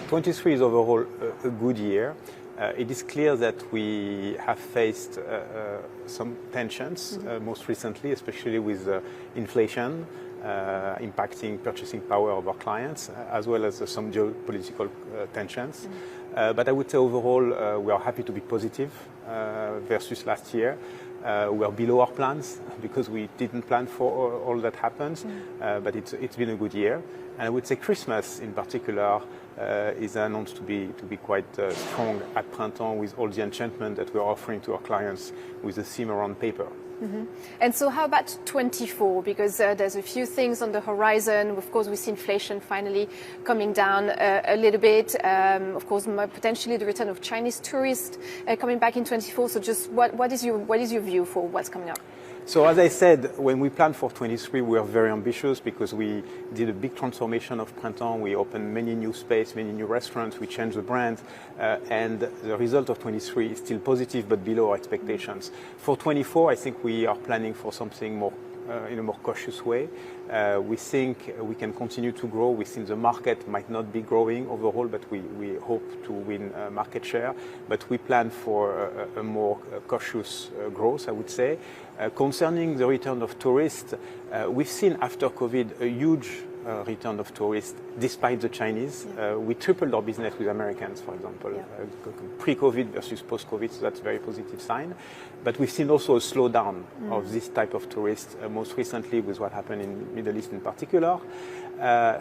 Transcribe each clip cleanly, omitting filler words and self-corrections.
23 is overall a good year. It is clear that we have faced some tensions most recently, especially with inflation impacting purchasing power of our clients, as well as some geopolitical tensions. But I would say overall we are happy to be positive versus last year. We are below our plans because we didn't plan for all that happens, but it's been a good year. And I would say Christmas in particular is announced to be quite strong at Printemps, with all the enchantment that we're offering to our clients with the theme around paper. And so how about 24? Because there's a few things on the horizon. Of course, we see inflation finally coming down a little bit. Of course, potentially the return of Chinese tourists coming back in 24. So just what is your view for what's coming up? So as I said, when we planned for 23, we were very ambitious because we did a big transformation of Printemps. We opened many new space, many new restaurants. We changed the brand, and the result of 23 is still positive, but below our expectations. For 24, I think we are planning for something more in a more cautious way. We think we can continue to grow. We think the market might not be growing overall, but we hope to win market share. But we plan for a more cautious growth, I would say. Concerning the return of tourists, we've seen after COVID a huge return of tourists despite the Chinese. We tripled our business with Americans, for example, pre-COVID versus post-COVID, so that's a very positive sign. But we've seen also a slowdown of this type of tourists, most recently with what happened in Middle East in particular.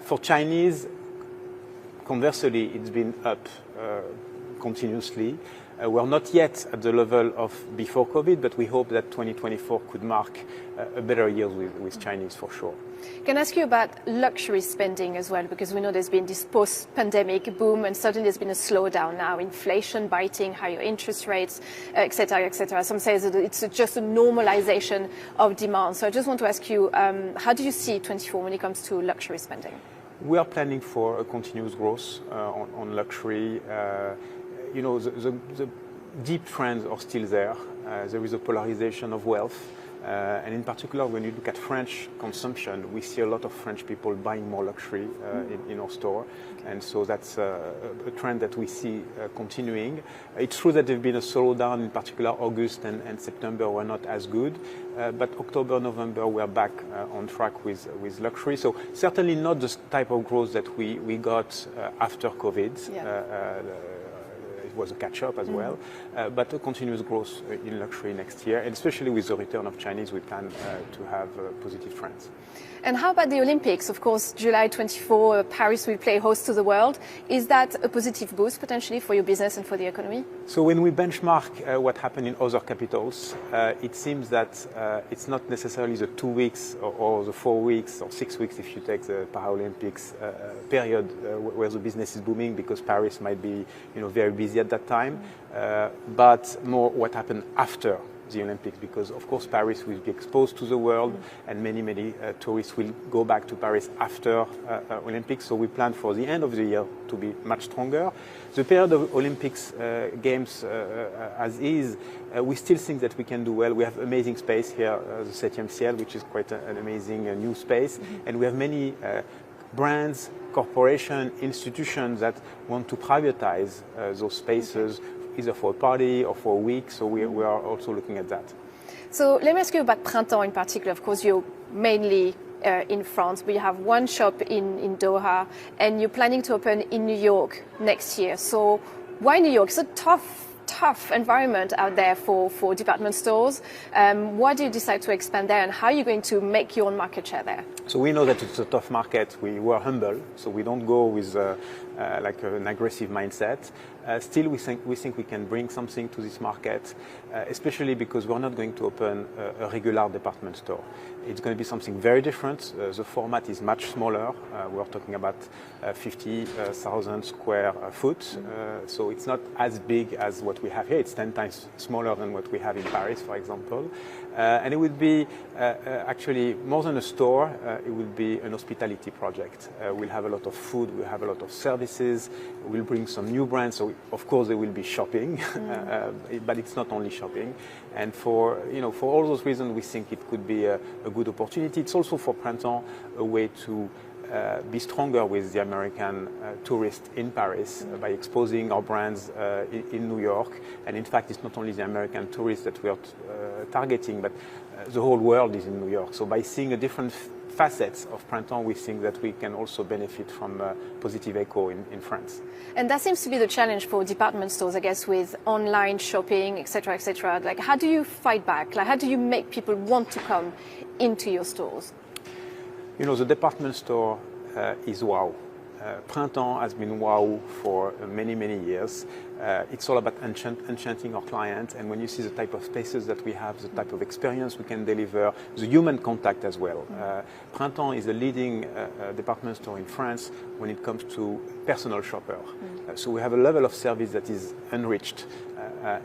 For Chinese, conversely, it's been up continuously. We're not yet at the level of before COVID, but we hope that 2024 could mark a better year with Chinese for sure. Can I ask you about luxury spending as well? Because we know there's been this post-pandemic boom, and suddenly there's been a slowdown now, inflation biting, higher interest rates, et cetera, et cetera. Some say that it's just a normalization of demand. So I just want to ask you, how do you see 24 when it comes to luxury spending? We are planning for a continuous growth on luxury. You know, the deep trends are still there. There is a polarization of wealth. And in particular, when you look at French consumption, we see a lot of French people buying more luxury in our store. And so that's a trend that we see continuing. It's true that there's been a slowdown, in particular August and September were not as good. But October, November, we're back on track with luxury. So certainly not the type of growth that we got after COVID. Was a catch-up as well, but a continuous growth in luxury next year, and especially with the return of Chinese, we plan to have positive trends. And how about the Olympics? Of course, July 24, Paris will play host to the world. Is that a positive boost potentially for your business and for the economy? So when we benchmark what happened in other capitals, it seems that it's not necessarily the 2 weeks or the 4 weeks or 6 weeks if you take the Paralympics period where the business is booming, because Paris might be very busy at that time, but more what happened after the Olympics, because of course Paris will be exposed to the world, and many tourists will go back to Paris after Olympics. So we plan for the end of the year to be much stronger. The period of Olympics games as is, we still think that we can do well. We have amazing space here, the 7e Ciel, which is quite an amazing new space, and we have many brands, corporations, institutions that want to privatize those spaces, either for a party or for a week, so we are also looking at that. So let me ask you about Printemps in particular. Of course, you're mainly in France, but you have one shop in Doha, and you're planning to open in New York next year. So why New York? It's a tough environment out there for department stores. Why do you decide to expand there, and how are you going to make your own market share there? So we know that it's a tough market. We were humble, so we don't go with like an aggressive mindset. Still, we think we can bring something to this market, especially because we're not going to open a regular department store. It's going to be something very different. The format is much smaller. We're talking about 50,000 square foot. So it's not as big as what we have here. It's 10 times smaller than what we have in Paris, for example. And it would be actually more than a store. It will be an hospitality project. We'll have a lot of food. We'll have a lot of services. We'll bring some new brands. So of course there will be shopping, but it's not only shopping. And for all those reasons, we think it could be a good opportunity. It's also for Printemps a way to be stronger with the American tourist in Paris by exposing our brands in New York. And in fact, it's not only the American tourists that we are targeting, but the whole world is in New York. So by seeing a different facets of Printemps, we think that we can also benefit from positive echo in France. And that seems to be the challenge for department stores, I guess, with online shopping, et cetera, et cetera. Like, how do you fight back? Like, how do you make people want to come into your stores? You know, the department store is wow. Printemps has been wow for many, many years. It's all about enchanting our clients, and when you see the type of spaces that we have, the type of experience we can deliver, the human contact as well. Printemps is a leading department store in France when it comes to personal shopper. So we have a level of service that is enriched.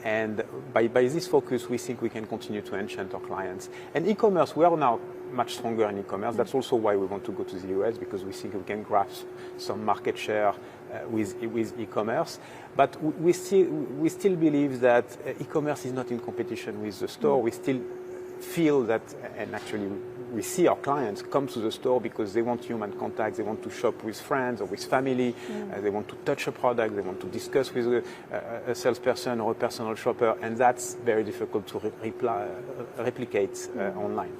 And by this focus, we think we can continue to enchant our clients. And e-commerce, we are now much stronger in e-commerce. That's also why we want to go to the US, because we think we can grasp some market share with e-commerce. But we still believe that e-commerce is not in competition with the store. We still feel that, and actually we see our clients come to the store because they want human contact, they want to shop with friends or with family, they want to touch a product, they want to discuss with a salesperson or a personal shopper, and that's very difficult to replicate online.